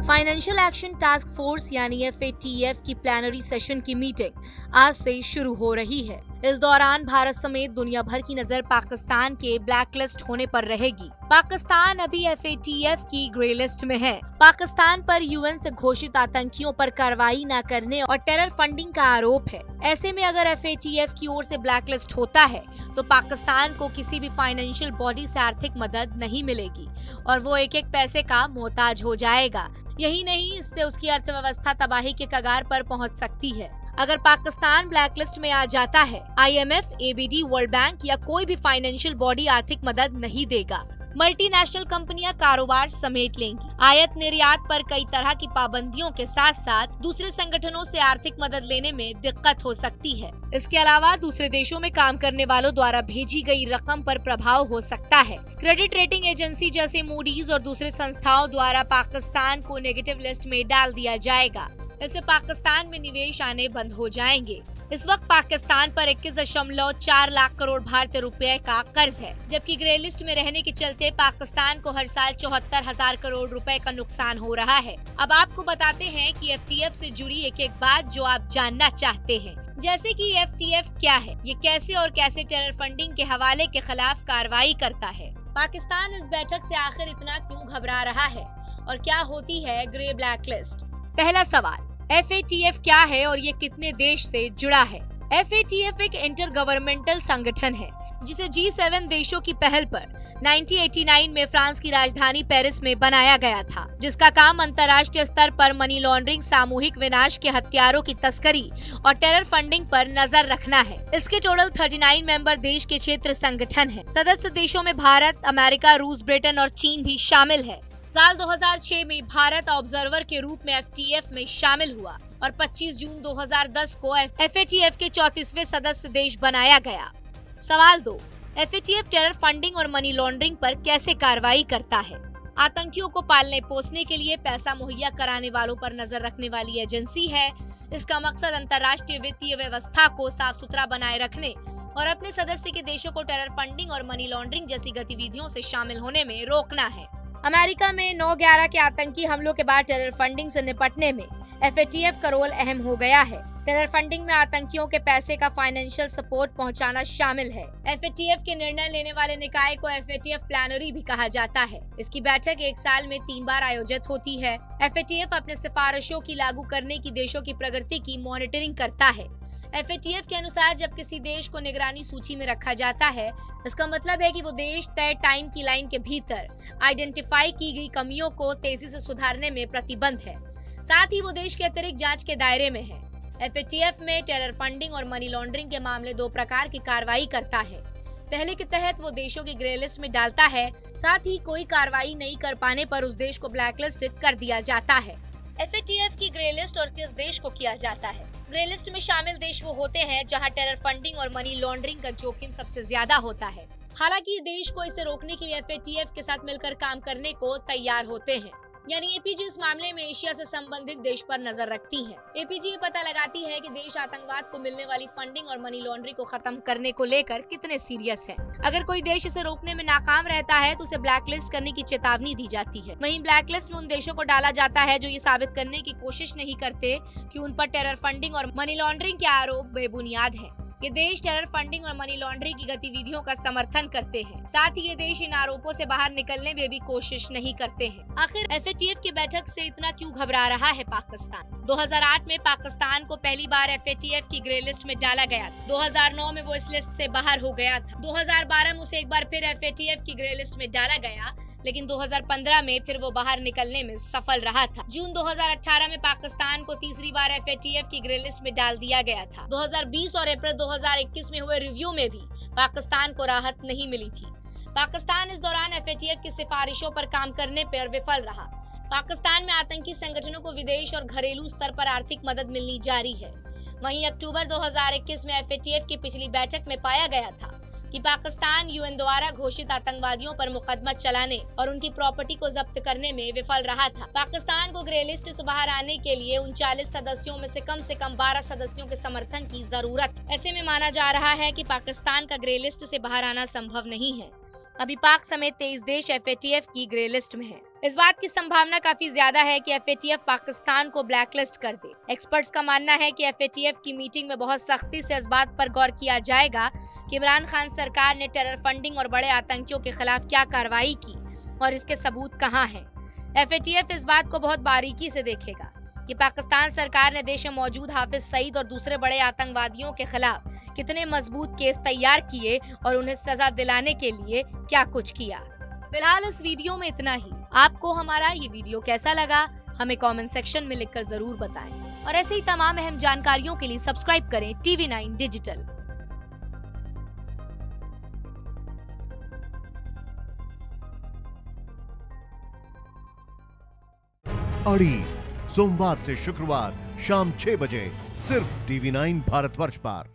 Financial action task force यानी FATF की plenary session की मीटिंग आज से शुरू हो रही है। इस दौरान भारत समेत दुनिया भर की नजर पाकिस्तान के ब्लैक लिस्ट होने पर रहेगी। पाकिस्तान अभी FATF की ग्रे लिस्ट में है। पाकिस्तान पर UN से घोषित आतंकियों पर कार्रवाई न करने और टेरर फंडिंग का आरोप है। ऐसे में अगर FATF की ओर से ब्लैक लिस्ट होता है तो पाकिस्तान को किसी भी फाइनेंशियल बॉडी से आर्थिक मदद नहीं मिलेगी और वो एक एक पैसे का मोहताज हो जाएगा। यही नहीं, इससे उसकी अर्थव्यवस्था तबाही के कगार पर पहुंच सकती है। अगर पाकिस्तान ब्लैक लिस्ट में आ जाता है, IMF, ABD, वर्ल्ड बैंक या कोई भी फाइनेंशियल बॉडी आर्थिक मदद नहीं देगा। मल्टीनेशनल कंपनियां कारोबार समेट लेंगी। आयात निर्यात पर कई तरह की पाबंदियों के साथ साथ दूसरे संगठनों से आर्थिक मदद लेने में दिक्कत हो सकती है। इसके अलावा दूसरे देशों में काम करने वालों द्वारा भेजी गई रकम पर प्रभाव हो सकता है। क्रेडिट रेटिंग एजेंसी जैसे मूडीज और दूसरे संस्थाओं द्वारा पाकिस्तान को नेगेटिव लिस्ट में डाल दिया जाएगा। इससे पाकिस्तान में निवेश आने बंद हो जाएंगे। इस वक्त पाकिस्तान पर 21.4 लाख करोड़ भारतीय रुपए का कर्ज है, जबकि ग्रे लिस्ट में रहने के चलते पाकिस्तान को हर साल 74,000 करोड़ रुपए का नुकसान हो रहा है। अब आपको बताते हैं कि FATF से जुड़ी एक एक बात जो आप जानना चाहते हैं, जैसे कि FATF क्या है, ये कैसे और कैसे टेरर फंडिंग के हवाले के खिलाफ कार्रवाई करता है, पाकिस्तान इस बैठक से आखिर इतना क्यों घबरा रहा है और क्या होती है ग्रे ब्लैक लिस्ट। पहला सवाल, FATF क्या है और ये कितने देश से जुड़ा है। FATF एक इंटर गवर्नमेंटल संगठन है जिसे G7 देशों की पहल पर 1989 में फ्रांस की राजधानी पेरिस में बनाया गया था, जिसका काम अंतर्राष्ट्रीय स्तर पर मनी लॉन्ड्रिंग, सामूहिक विनाश के हथियारों की तस्करी और टेरर फंडिंग पर नजर रखना है। इसके टोटल 39 मेंबर देश के क्षेत्र संगठन है। सदस्य देशों में भारत, अमेरिका, रूस, ब्रिटेन और चीन भी शामिल है। साल 2006 में भारत ऑब्जर्वर के रूप में FATF में शामिल हुआ और 25 जून 2010 को FATF के 34वें सदस्य देश बनाया गया। सवाल 2, FATF टेरर फंडिंग और मनी लॉन्ड्रिंग पर कैसे कार्रवाई करता है। आतंकियों को पालने पोसने के लिए पैसा मुहैया कराने वालों पर नजर रखने वाली एजेंसी है। इसका मकसद अंतर्राष्ट्रीय वित्तीय व्यवस्था को साफ सुथरा बनाए रखने और अपने सदस्य के देशों को टेरर फंडिंग और मनी लॉन्ड्रिंग जैसी गतिविधियों से शामिल होने में रोकना है। अमेरिका में 9/11 के आतंकी हमलों के बाद टेरर फंडिंग से निपटने में FATF का रोल अहम हो गया है। टेरर फंडिंग में आतंकियों के पैसे का फाइनेंशियल सपोर्ट पहुंचाना शामिल है। FATF के निर्णय लेने वाले निकाय को FATF प्लानरी भी कहा जाता है। इसकी बैठक एक साल में 3 बार आयोजित होती है। FATF अपने सिफारिशों की लागू करने की देशों की प्रगति की मॉनिटरिंग करता है। FATF के अनुसार जब किसी देश को निगरानी सूची में रखा जाता है, इसका मतलब है कि वो देश तय टाइम की लाइन के भीतर आइडेंटिफाई की गई कमियों को तेजी से सुधारने में प्रतिबद्ध है। साथ ही वो देश के अतिरिक्त जांच के दायरे में है। FATF में टेरर फंडिंग और मनी लॉन्ड्रिंग के मामले 2 प्रकार की कार्रवाई करता है। पहले के तहत वो देशों की ग्रे लिस्ट में डालता है, साथ ही कोई कार्रवाई नहीं कर पाने पर उस देश को ब्लैक लिस्ट कर दिया जाता है। FATF की ग्रे लिस्ट और किस देश को किया जाता है। ग्रे लिस्ट में शामिल देश वो होते हैं जहां टेरर फंडिंग और मनी लॉन्ड्रिंग का जोखिम सबसे ज्यादा होता है। हालांकि देश को इसे रोकने के लिए FATF के साथ मिलकर काम करने को तैयार होते हैं। यानी APG इस मामले में एशिया से संबंधित देश पर नजर रखती है। APG ये पता लगाती है कि देश आतंकवाद को मिलने वाली फंडिंग और मनी लॉन्ड्रिंग को खत्म करने को लेकर कितने सीरियस है। अगर कोई देश इसे रोकने में नाकाम रहता है तो उसे ब्लैक लिस्ट करने की चेतावनी दी जाती है। वहीं ब्लैक लिस्ट में उन देशों को डाला जाता है जो ये साबित करने की कोशिश नहीं करते कि उन पर टेरर फंडिंग और मनी लॉन्ड्रिंग के आरोप बेबुनियाद है। ये देश टेरर फंडिंग और मनी लॉन्ड्रिंग की गतिविधियों का समर्थन करते हैं। साथ ही ये देश इन आरोपों से बाहर निकलने में भी कोशिश नहीं करते हैं। आखिर FATF की बैठक से इतना क्यों घबरा रहा है पाकिस्तान। 2008 में पाकिस्तान को पहली बार FATF की ग्रे लिस्ट में डाला गया था। 2009 में वो इस लिस्ट से बाहर हो गया था। 2012 में उसे एक बार फिर FATF की ग्रे लिस्ट में डाला गया, लेकिन 2015 में फिर वो बाहर निकलने में सफल रहा था। जून 2018 में पाकिस्तान को तीसरी बार FATF की ग्रे लिस्ट में डाल दिया गया था। 2020 और अप्रैल 2021 में हुए रिव्यू में भी पाकिस्तान को राहत नहीं मिली थी। पाकिस्तान इस दौरान FATF की सिफारिशों पर काम करने पर विफल रहा। पाकिस्तान में आतंकी संगठनों को विदेश और घरेलू स्तर पर आर्थिक मदद मिलनी जारी है। वहीं अक्टूबर 2021 में FATF की पिछली बैठक में पाया गया था कि पाकिस्तान UN द्वारा घोषित आतंकवादियों पर मुकदमा चलाने और उनकी प्रॉपर्टी को जब्त करने में विफल रहा था। पाकिस्तान को ग्रे लिस्ट से बाहर आने के लिए 39 सदस्यों में से कम 12 सदस्यों के समर्थन की जरूरत। ऐसे में माना जा रहा है कि पाकिस्तान का ग्रे लिस्ट से बाहर आना संभव नहीं है। अभी पाक समेत 23 देश FATF की ग्रे लिस्ट में हैं। इस बात की संभावना काफी ज्यादा है कि FATF पाकिस्तान को ब्लैकलिस्ट कर दे। एक्सपर्ट्स का मानना है कि FATF की मीटिंग में बहुत सख्ती से इस बात पर गौर किया जाएगा कि इमरान खान सरकार ने टेरर फंडिंग और बड़े आतंकियों के खिलाफ क्या कार्रवाई की और इसके सबूत कहां हैं। FATF इस बात को बहुत बारीकी से देखेगा कि पाकिस्तान सरकार ने देश में मौजूद हाफिज सईद और दूसरे बड़े आतंकवादियों के खिलाफ कितने मजबूत केस तैयार किए और उन्हें सजा दिलाने के लिए क्या कुछ किया। फिलहाल इस वीडियो में इतना ही। आपको हमारा ये वीडियो कैसा लगा हमें कमेंट सेक्शन में लिखकर जरूर बताएं और ऐसे ही तमाम अहम जानकारियों के लिए सब्सक्राइब करें TV9 डिजिटल। अड़ी सोमवार से शुक्रवार शाम 6 बजे सिर्फ TV9 भारतवर्ष पर।